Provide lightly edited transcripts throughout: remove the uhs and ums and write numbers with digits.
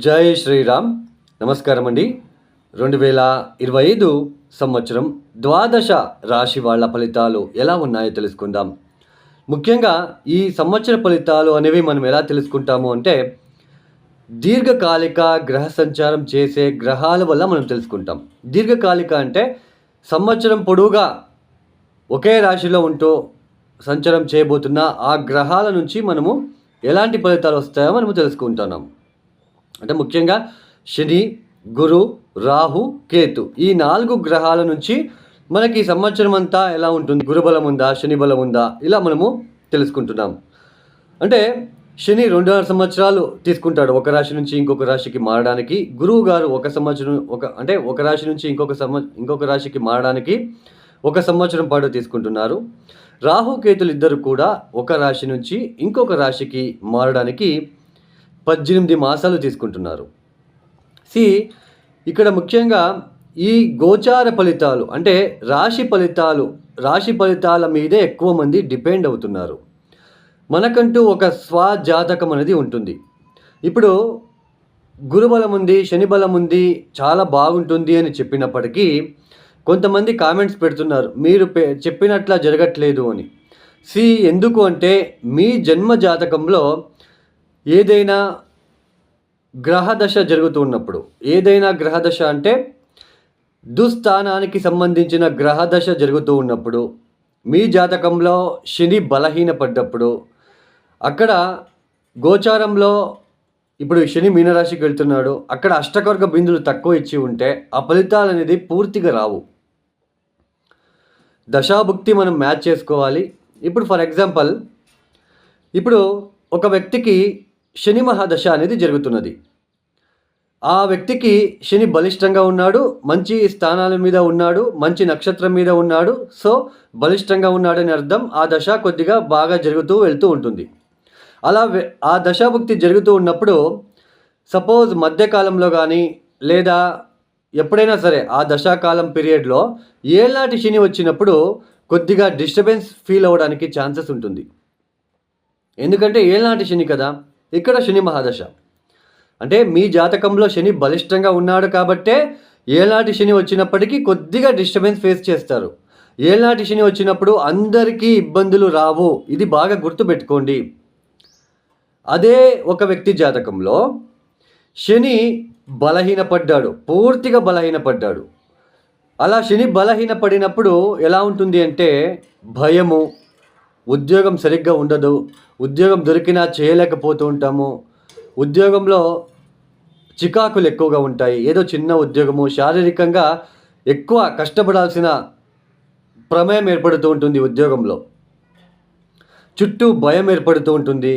జై శ్రీరామ్. నమస్కారం అండి. 2025 సంవత్సరం ద్వాదశ రాశి వాళ్ళ ఫలితాలు ఎలా ఉన్నాయో తెలుసుకుందాం. ముఖ్యంగా ఈ సంవత్సర ఫలితాలు అనేవి మనం ఎలా తెలుసుకుంటాము అంటే దీర్ఘకాలిక గ్రహ సంచారం చేసే గ్రహాల వల్ల మనం తెలుసుకుంటాం. దీర్ఘకాలిక అంటే సంవత్సరం పొడవుగా ఒకే రాశిలో ఉంటూ సంచారం చేయబోతున్న ఆ గ్రహాల నుంచి మనము ఎలాంటి ఫలితాలు వస్తాయో మనము తెలుసుకుంటున్నాం. అంటే ముఖ్యంగా శని, గురు, రాహు, కేతు ఈ 4 గ్రహాల నుంచి మనకి ఈ సంవత్సరం అంతా ఎలా ఉంటుంది, గురుబలం ఉందా, శని బలం ఉందా, ఇలా మనము తెలుసుకుంటున్నాం. అంటే శని 2.5 సంవత్సరాలు తీసుకుంటాడు ఒక రాశి నుంచి ఇంకొక రాశికి మారడానికి. గురువు గారు ఒక రాశి నుంచి ఇంకొక రాశికి మారడానికి 1 సంవత్సరం పాటు తీసుకుంటున్నారు. రాహు కేతులు ఇద్దరు కూడా ఒక రాశి నుంచి ఇంకొక రాశికి మారడానికి 18 మాసాలు తీసుకుంటున్నారు. ఇక్కడ ముఖ్యంగా ఈ గోచార ఫలితాలు అంటే రాశి ఫలితాల మీదే ఎక్కువ మంది డిపెండ్ అవుతున్నారు. మనకంటూ ఒక స్వజాతకం అనేది ఉంటుంది. ఇప్పుడు గురుబలం ఉంది, శని బలం ఉంది, చాలా బాగుంటుంది అని చెప్పినప్పటికీ కొంతమంది కామెంట్స్ పెడుతున్నారు, మీరు చెప్పినట్లా జరగట్లేదు అని. ఎందుకు అంటే మీ జన్మ జాతకంలో ఏదైనా గ్రహదశ జరుగుతూ ఉన్నప్పుడు, ఏదైనా గ్రహదశ అంటే దుస్థానానికి సంబంధించిన గ్రహదశ జరుగుతూ ఉన్నప్పుడు, మీ జాతకంలో శని బలహీనపడ్డప్పుడు, అక్కడ గోచారంలో ఇప్పుడు శని మీనరాశికి వెళ్తున్నాడు, అక్కడ అష్టకవర్గ బిందులు తక్కువ ఇచ్చి ఉంటే ఆ ఫలితాలు అనేది పూర్తిగా రావు. దశాభుక్తి మనం మ్యాచ్ చేసుకోవాలి. ఇప్పుడు ఫర్ ఎగ్జాంపుల్, ఇప్పుడు ఒక వ్యక్తికి శని మహాదశ అనేది జరుగుతున్నది. ఆ వ్యక్తికి శని బలిష్టంగా ఉన్నాడు, మంచి స్థానాల మీద ఉన్నాడు, మంచి నక్షత్రం మీద ఉన్నాడు. సో బలిష్టంగా ఉన్నాడని అర్థం. ఆ దశ కొద్దిగా బాగా జరుగుతూ వెళ్తూ ఉంటుంది. అలా ఆ దశాభుక్తి జరుగుతూ ఉన్నప్పుడు సపోజ్ మధ్యకాలంలో కానీ లేదా ఎప్పుడైనా సరే ఆ దశాకాలం పీరియడ్లో ఏళ్ళనాటి శని వచ్చినప్పుడు కొద్దిగా డిస్టర్బెన్స్ ఫీల్ అవ్వడానికి ఛాన్సెస్ ఉంటుంది. ఎందుకంటే ఏళ్ళనాటి శని కదా, ఇక్కడ శని మహాదశ అంటే మీ జాతకంలో శని బలిష్టంగా ఉన్నాడు కాబట్టే ఏళ్ళనాటి శని వచ్చినప్పటికీ కొద్దిగా డిస్టర్బెన్స్ ఫేస్ చేస్తారు. ఏళ్ళనాటి శని వచ్చినప్పుడు అందరికీ ఇబ్బందులు రావు, ఇది బాగా గుర్తుపెట్టుకోండి. అదే ఒక వ్యక్తి జాతకంలో శని బలహీనపడ్డాడు, పూర్తిగా బలహీనపడ్డాడు. అలా శని బలహీనపడినప్పుడు ఎలా ఉంటుంది అంటే భయము, ఉద్యోగం సరిగ్గా ఉండదు, ఉద్యోగం దొరికినా చేయలేకపోతూ ఉంటాము, ఉద్యోగంలో చికాకులు ఎక్కువగా ఉంటాయి. ఏదో చిన్న ఉద్యోగము, శారీరకంగా ఎక్కువ కష్టపడాల్సిన ప్రమేయం ఏర్పడుతూ ఉంటుంది ఉద్యోగంలో, చుట్టూ భయం ఏర్పడుతూ ఉంటుంది,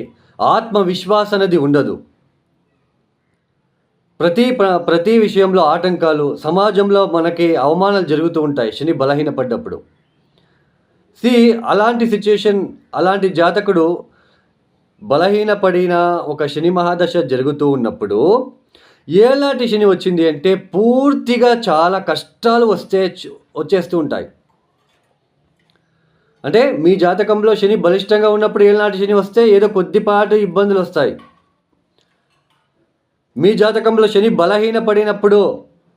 ఆత్మవిశ్వాసం అనేది ఉండదు, ప్రతి విషయంలో ఆటంకాలు, సమాజంలో మనకి అవమానాలు జరుగుతూ ఉంటాయి శని బలహీనపడ్డప్పుడు. అలాంటి సిచ్యుయేషన్, అలాంటి జాతకుడు బలహీనపడిన ఒక శని మహాదశ జరుగుతూ ఉన్నప్పుడు ఏళ్ళనాటి శని వచ్చింది అంటే పూర్తిగా చాలా కష్టాలు వచ్చేస్తూ ఉంటాయి. అంటే మీ జాతకంలో శని బలిష్టంగా ఉన్నప్పుడు ఏళ్ళనాటి శని వస్తే ఏదో కొద్దిపాటు ఇబ్బందులు వస్తాయి. మీ జాతకంలో శని బలహీనపడినప్పుడు,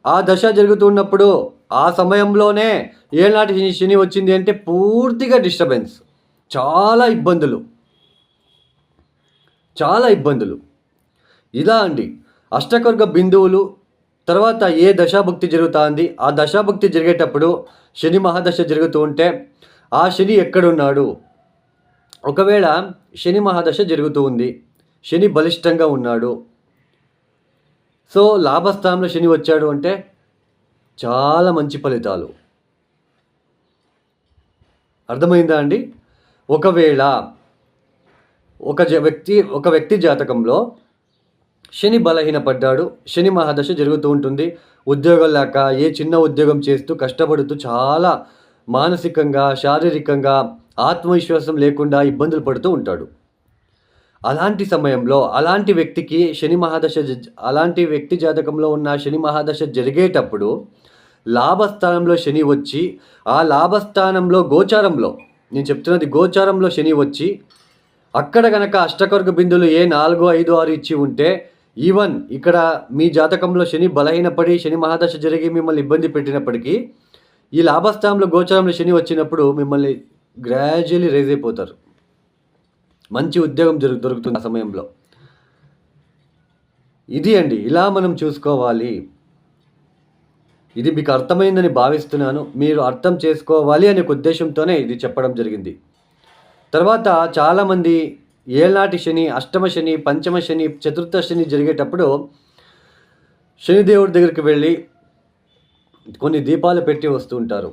ఆ దశ జరుగుతున్నప్పుడు, ఆ సమయంలోనే ఏళ్ళనాటి శని వచ్చింది అంటే పూర్తిగా డిస్టర్బెన్స్, చాలా ఇబ్బందులు. ఇలా అండి అష్టకర్గ బిందువులు. తర్వాత ఏ దశాభుక్తి జరుగుతుంది, ఆ దశాభుక్తి జరిగేటప్పుడు శని మహాదశ జరుగుతూ ఉంటే ఆ శని ఎక్కడున్నాడు, ఒకవేళ శని మహాదశ జరుగుతూ ఉంది, శని బలిష్టంగా ఉన్నాడు, సో లాభస్థానంలో శని వచ్చాడు అంటే చాలా మంచి ఫలితాలు. అర్థమైందా అండి? ఒకవేళ ఒక వ్యక్తి జాతకంలో శని బలహీనపడ్డాడు, శని మహాదశ జరుగుతూ ఉంటుంది, ఉద్యోగం లేక ఏ చిన్న ఉద్యోగం చేస్తూ కష్టపడుతూ చాలా మానసికంగా, శారీరకంగా ఆత్మవిశ్వాసం లేకుండా ఇబ్బందులు పడుతూ ఉంటాడు. అలాంటి సమయంలో అలాంటి వ్యక్తి జాతకంలో ఉన్న శని మహాదశ జరిగేటప్పుడు లాభస్థానంలో శని వచ్చి, ఆ లాభస్థానంలో గోచారంలో శని వచ్చి అక్కడ గనక అష్టకర్గ బిందులు ఏ 4, 5, 6 ఇచ్చి ఉంటే ఈవెన్ ఇక్కడ మీ జాతకంలో శని బలహీనపడి శని మహాదశ జరిగి మిమ్మల్ని ఇబ్బంది పెట్టినప్పటికీ ఈ లాభస్థానంలో గోచారంలో శని వచ్చినప్పుడు మిమ్మల్ని గ్రాడ్యువల్లీ రైజ్ అయిపోతారు. మంచి ఉద్యోగం దొరుకుతుంది ఆ సమయంలో. ఇది అండి, ఇలా మనం చూసుకోవాలి. ఇది మీకు అర్థమైందని భావిస్తున్నాను. మీరు అర్థం చేసుకోవాలి అనే ఉద్దేశంతోనే ఇది చెప్పడం జరిగింది. తర్వాత చాలామంది ఏళ్ళనాటి శని, అష్టమ శని, పంచమ శని, చతుర్థ శని జరిగేటప్పుడు శనిదేవుడి దగ్గరికి వెళ్ళి కొన్ని దీపాలు పెట్టి వస్తూ ఉంటారు.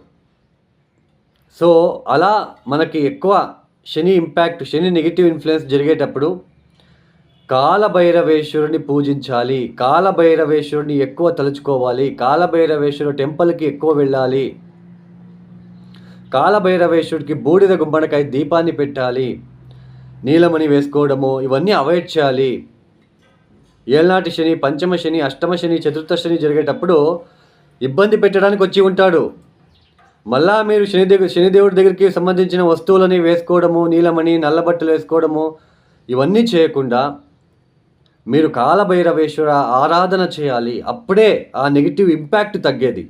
సో అలా మనకి ఎక్కువ శని ఇంపాక్ట్, శని నెగిటివ్ ఇన్ఫ్లుయెన్స్ జరిగేటప్పుడు కాలభైరవేశ్వరుని పూజించాలి. కాలభైరవేశ్వరుని ఎక్కువ తలుచుకోవాలి. కాలభైరవేశ్వరుడు టెంపుల్కి ఎక్కువ వెళ్ళాలి. కాలభైరవేశ్వరుడికి బూడిద గుమ్మడికాయ దీపాన్ని పెట్టాలి. నీలమణి వేసుకోవడము ఇవన్నీ అవాయిడ్ చేయాలి. ఏళ్ళనాటి శని, పంచమ శని, అష్టమ శని, చతుర్థ శని జరిగేటప్పుడు ఇబ్బంది పెట్టడానికి వచ్చి ఉంటాడు. మళ్ళా మీరు శనిదేవుడి దగ్గరికి సంబంధించిన వస్తువులని వేసుకోవడము, నీలమణి, నల్లబట్టలు వేసుకోవడము ఇవన్నీ చేయకుండా మీరు కాలభైరవేశ్వర ఆరాధన చేయాలి. అప్పుడే ఆ నెగిటివ్ ఇంపాక్ట్ తగ్గేది.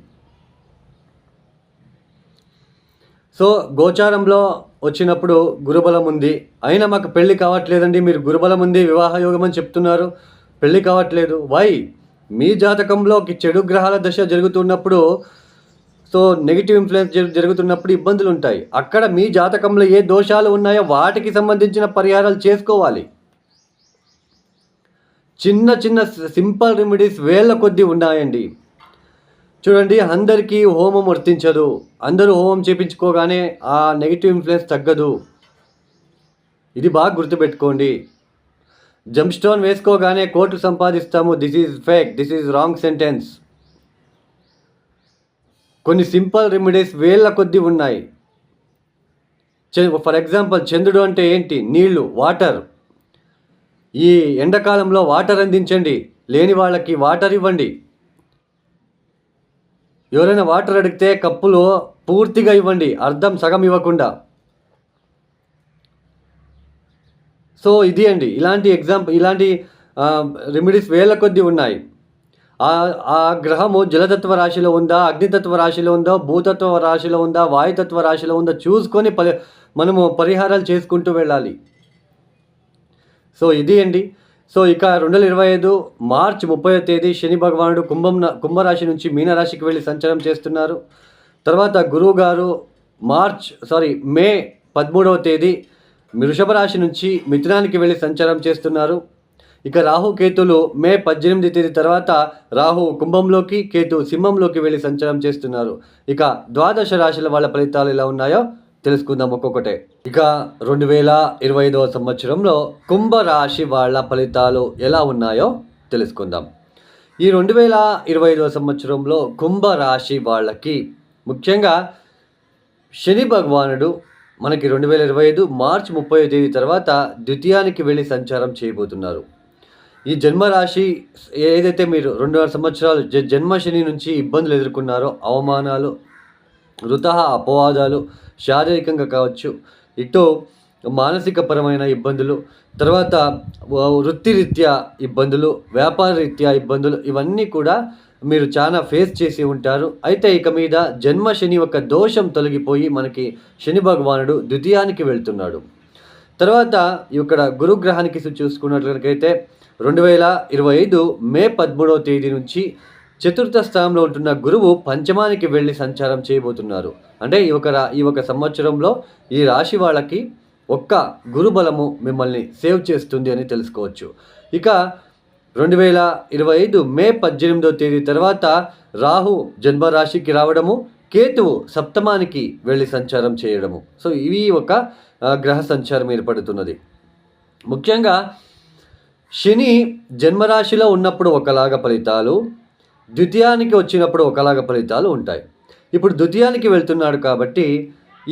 సో గోచారంలో వచ్చినప్పుడు గురుబలం ఉంది, అయినా మాకు పెళ్ళి కావట్లేదండి, మీరు గురుబలం ఉంది, వివాహ యోగం అని చెప్తున్నారు, పెళ్ళి కావట్లేదు. వై? మీ జాతకంలో చెడు గ్రహాల దశ జరుగుతున్నప్పుడు, సో నెగిటివ్ ఇన్ఫ్లుయెన్స్ జరుగుతున్నప్పుడు ఇబ్బందులు ఉంటాయి. అక్కడ మీ జాతకంలో ఏ దోషాలు ఉన్నాయో వాటికి సంబంధించిన పరిహారాలు చేసుకోవాలి. చిన్న చిన్న సింపుల్ రెమెడీస్ వేళ్ళ కొద్దీ ఉన్నాయండి. చూడండి, అందరికీ హోమం వర్తించదు. అందరూ హోమం చేయించుకోగానే ఆ నెగిటివ్ ఇన్ఫ్లుయెన్స్ తగ్గదు. ఇది బాగా గుర్తుపెట్టుకోండి. జంప్ స్టోన్ వేసుకోగానే కోర్టు సంపాదిస్తాము, this is fake, this is wrong sentence. కొన్ని సింపుల్ రెమెడీస్ వేళ్ళ కొద్దీ ఉన్నాయి. ఫర్ ఎగ్జాంపుల్, చంద్రుడు అంటే ఏంటి? నీళ్లు, వాటర్. ఈ ఎండాకాలంలో వాటర్ అందించండి, లేని వాళ్ళకి వాటర్ ఇవ్వండి. ఎవరైనా వాటర్ అడిగితే కప్పులో పూర్తిగా ఇవ్వండి, అర్థం సగం ఇవ్వకుండా. సో ఇది అండి, ఇలాంటి రెమెడీస్ వేల కొద్దీ ఉన్నాయి. ఆ గ్రహము జలతత్వ రాశిలో ఉందా, అగ్నితత్వ రాశిలో ఉందా, భూతత్వ రాశిలో ఉందా, వాయుతత్వ రాశిలో ఉందా చూసుకొని మనము పరిహారాలు చేసుకుంటూ వెళ్ళాలి. సో ఇది అండి. సో ఇక 2025 మార్చి 30వ తేదీ శని భగవానుడు కుంభరాశి నుంచి మీనరాశికి వెళ్ళి సంచారం చేస్తున్నారు. తర్వాత గురువు గారు మే 13వ తేదీ వృషభ రాశి నుంచి మిథునానికి వెళ్ళి సంచారం చేస్తున్నారు. ఇక రాహు కేతులు మే 18వ తేదీ తర్వాత రాహు కుంభంలోకి, కేతు సింహంలోకి వెళ్ళి సంచారం చేస్తున్నారు. ఇక ద్వాదశ రాశుల వాళ్ళ ఫలితాలు ఎలా ఉన్నాయో తెలుసుకుందాం ఒక్కొక్కటే. ఇక 2025వ సంవత్సరంలో కుంభరాశి వాళ్ళ ఫలితాలు ఎలా ఉన్నాయో తెలుసుకుందాం. ఈ 2025వ సంవత్సరంలో కుంభరాశి వాళ్ళకి ముఖ్యంగా శని భగవానుడు మనకి 2025 మార్చి 30వ తేదీ తర్వాత ద్వితీయానికి వెళ్ళి సంచారం చేయబోతున్నారు. ఈ జన్మరాశి ఏదైతే మీరు 2.5 సంవత్సరాలు జన్మ శని నుంచి ఇబ్బందులు ఎదుర్కొన్నారో, అవమానాలు, వృథా అపవాదాలు, శారీరకంగా కావచ్చు, ఇటు మానసికపరమైన ఇబ్బందులు, తర్వాత వృత్తిరీత్యా ఇబ్బందులు, వ్యాపార రీత్యా ఇబ్బందులు, ఇవన్నీ కూడా మీరు చాలా ఫేస్ చేసి ఉంటారు. అయితే ఇక మీద జన్మ శని యొక్క దోషం తొలగిపోయి మనకి శని భగవానుడు ద్వితీయానికి వెళ్తున్నాడు. తర్వాత ఇక్కడ గురుగ్రహానికి చూసుకున్నట్లయితే 2025 మే 13వ తేదీ నుంచి చతుర్థ స్థానంలో ఉంటున్న గురువు పంచమానికి వెళ్ళి సంచారం చేయబోతున్నారు. అంటే ఈ ఒక సంవత్సరంలో ఈ రాశి వాళ్ళకి ఒక్క గురుబలము మిమ్మల్ని సేవ్ చేస్తుంది అని తెలుసుకోవచ్చు. ఇక 2025 మే 18వ తేదీ తర్వాత రాహు జన్మరాశికి రావడము, కేతువు సప్తమానికి వెళ్ళి సంచారం చేయడము. సో ఇవి ఒక గ్రహ సంచారం ఏర్పడుతున్నది. ముఖ్యంగా శని జన్మరాశిలో ఉన్నప్పుడు ఒకలాగా ఫలితాలు, ద్వితీయానికి వచ్చినప్పుడు ఒకలాగా ఫలితాలు ఉంటాయి. ఇప్పుడు ద్వితీయానికి వెళ్తున్నాడు కాబట్టి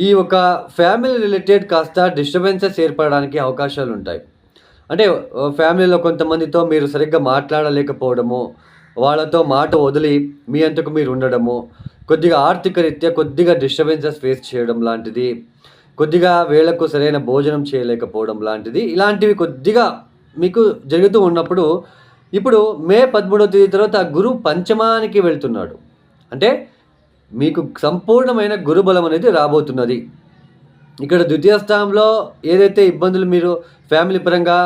ఈ ఒక ఫ్యామిలీ రిలేటెడ్ కాస్త డిస్టర్బెన్సెస్ ఏర్పడడానికి అవకాశాలు ఉంటాయి. అంటే ఫ్యామిలీలో కొంతమందితో మీరు సరిగ్గా మాట్లాడలేకపోవడము, వాళ్ళతో మాట వదిలి మీ అంతకు మీరు ఉండడము, కొద్దిగా ఆర్థిక రీత్యా కొద్దిగా డిస్టర్బెన్సెస్ ఫేస్ చేయడం లాంటిది, కొద్దిగా వేళకు సరైన భోజనం చేయలేకపోవడం లాంటిది, ఇలాంటివి కొద్దిగా మీకు జరుగుతూ ఉన్నప్పుడు ఇప్పుడు మే 13వ తేదీ తర్వాత గురువు పంచమానికి వెళ్తున్నాడు. అంటే మీకు సంపూర్ణమైన గురుబలం అనేది రాబోతున్నది. ఇక్కడ ద్వితీయ స్థానంలో ఏదైతే ఇబ్బందులు మీరు ఫ్యామిలీ పరంగా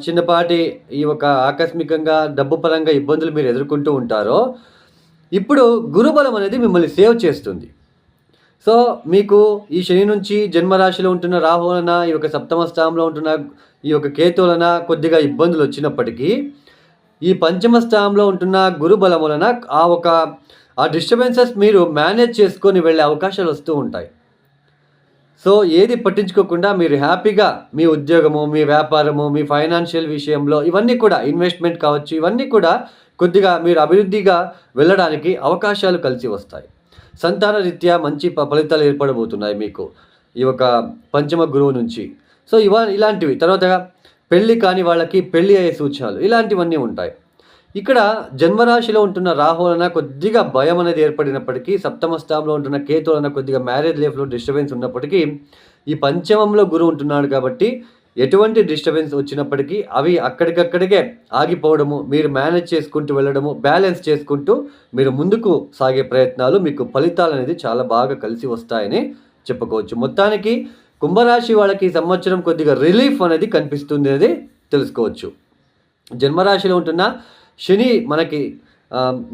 చిన్నపాటి ఈ ఒక ఆకస్మికంగా డబ్బు పరంగా ఇబ్బందులు మీరు ఎదుర్కొంటూ ఉంటారో, ఇప్పుడు గురుబలం అనేది మిమ్మల్ని సేవ్ చేస్తుంది. సో మీకు ఈ శని నుంచి జన్మరాశిలో ఉంటున్న రాహు వలన, ఈ యొక్క సప్తమ స్థానంలో ఉంటున్న ఈ యొక్క కేతు వలన కొద్దిగా ఇబ్బందులు వచ్చినప్పటికీ, ఈ పంచమ స్థానంలో ఉంటున్న గురుబలం వలన ఆ డిస్టర్బెన్సెస్ మీరు మేనేజ్ చేసుకొని వెళ్ళే అవకాశాలు వస్తూ ఉంటాయి. సో ఏది పట్టించుకోకుండా మీరు హ్యాపీగా మీ ఉద్యోగము, మీ వ్యాపారము, మీ ఫైనాన్షియల్ విషయంలో ఇవన్నీ కూడా ఇన్వెస్ట్మెంట్ కావచ్చు, ఇవన్నీ కూడా కొద్దిగా మీరు అభివృద్ధిగా వెళ్ళడానికి అవకాశాలు కలిసి వస్తాయి. సంతాన రీత్యా మంచి ఫలితాలు ఏర్పడబోతున్నాయి మీకు ఈ ఒక పంచమ గురువు నుంచి. సో ఇలాంటివి తర్వాత పెళ్ళి కాని వాళ్ళకి పెళ్ళి అయ్యే సూచనలు ఇలాంటివన్నీ ఉంటాయి. ఇక్కడ జన్మరాశిలో ఉంటున్న రాహు వలన కొద్దిగా భయం అనేది ఏర్పడినప్పటికీ, సప్తమ స్థానంలో ఉంటున్న కేతు వలన కొద్దిగా మ్యారేజ్ లైఫ్లో డిస్టర్బెన్స్ ఉన్నప్పటికీ, ఈ పంచమంలో గురువు ఉంటున్నాడు కాబట్టి ఎటువంటి డిస్టర్బెన్స్ వచ్చినప్పటికీ అవి అక్కడికక్కడికే ఆగిపోవడము, మీరు మేనేజ్ చేసుకుంటూ వెళ్ళడము, బ్యాలెన్స్ చేసుకుంటూ మీరు ముందుకు సాగే ప్రయత్నాలు మీకు ఫలితాలు అనేది చాలా బాగా కలిసి వస్తాయని చెప్పుకోవచ్చు. మొత్తానికి కుంభరాశి వాళ్ళకి ఈ సంవత్సరం కొద్దిగా రిలీఫ్ అనేది కనిపిస్తుంది అనేది తెలుసుకోవచ్చు. జన్మరాశిలో ఉంటున్న శని మనకి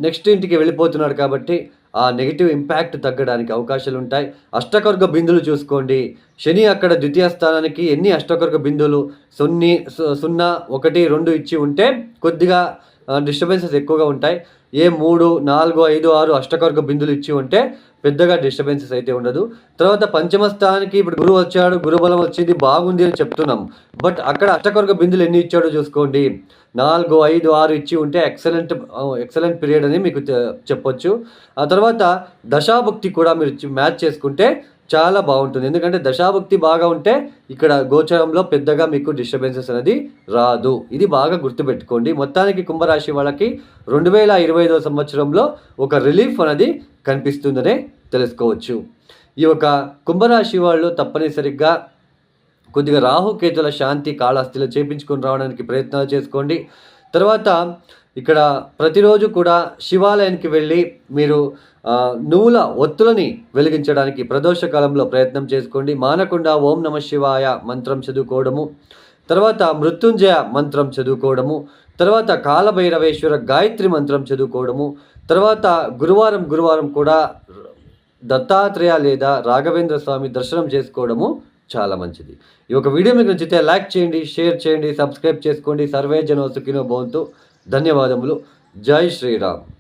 నెక్స్ట్ ఇంటికి వెళ్ళిపోతున్నాడు కాబట్టి ఆ నెగిటివ్ ఇంపాక్ట్ తగ్గడానికి అవకాశాలు ఉంటాయి. అష్టకర్గ బిందులు చూసుకోండి. శని అక్కడ ద్వితీయ స్థానానికి ఎన్ని అష్టకర్గ బిందులు 0, 1, 2 ఇచ్చి ఉంటే కొద్దిగా డిస్టర్బెన్సెస్ ఎక్కువగా ఉంటాయి. 3, 4, 5, 6 అష్టకర్గ బిందులు ఇచ్చి ఉంటే పెద్దగా డిస్టర్బెన్సెస్ అయితే ఉండదు. తర్వాత పంచమ స్థానానికి ఇప్పుడు గురువు వచ్చాడు, గురుబలం వచ్చింది, బాగుంది అని చెప్తున్నాం. బట్ అక్కడ అష్టకర్గ బిందులు ఎన్ని ఇచ్చాడో చూసుకోండి. 4, 5, 6 ఇచ్చి ఉంటే ఎక్సలెంట్ పీరియడ్ అని మీకు చెప్పొచ్చు. ఆ తర్వాత దశాభుక్తి కూడా మీరు మ్యాచ్ చేసుకుంటే చాలా బాగుంటుంది. ఎందుకంటే దశాభుక్తి బాగా ఉంటే ఇక్కడ గోచరంలో పెద్దగా మీకు డిస్టర్బెన్సెస్ అనేది రాదు. ఇది బాగా గుర్తుపెట్టుకోండి. మొత్తానికి కుంభరాశి వాళ్ళకి 2025వ సంవత్సరంలో ఒక రిలీఫ్ అనేది కనిపిస్తుందనే తెలుసుకోవచ్చు. ఈ యొక్క కుంభరాశి వాళ్ళు తప్పనిసరిగా కొద్దిగా రాహుకేతుల శాంతి కాళహస్తిలో చేపించుకొని రావడానికి ప్రయత్నాలు చేసుకోండి. తర్వాత ఇక్కడ ప్రతిరోజు కూడా శివాలయానికి వెళ్ళి మీరు నువ్వుల ఒత్తులని వెలిగించడానికి ప్రదోష కాలంలో ప్రయత్నం చేసుకోండి. మానకుండా ఓం నమ శివాయ మంత్రం చదువుకోవడము, తర్వాత మృత్యుంజయ మంత్రం చదువుకోవడము, తర్వాత కాలభైరవేశ్వర గాయత్రి మంత్రం చదువుకోవడము, తర్వాత గురువారం కూడా దత్తాత్రేయ లేదా రాఘవేంద్ర స్వామి దర్శనం చేసుకోవడము చాలా మంచిది. ఈ ఒక వీడియో మీకు నచ్చితే లైక్ చేయండి, షేర్ చేయండి, సబ్స్క్రైబ్ చేసుకోండి. సర్వే జనో సుఖినో భవంతు. ధన్యవాదములు. జై శ్రీరామ్.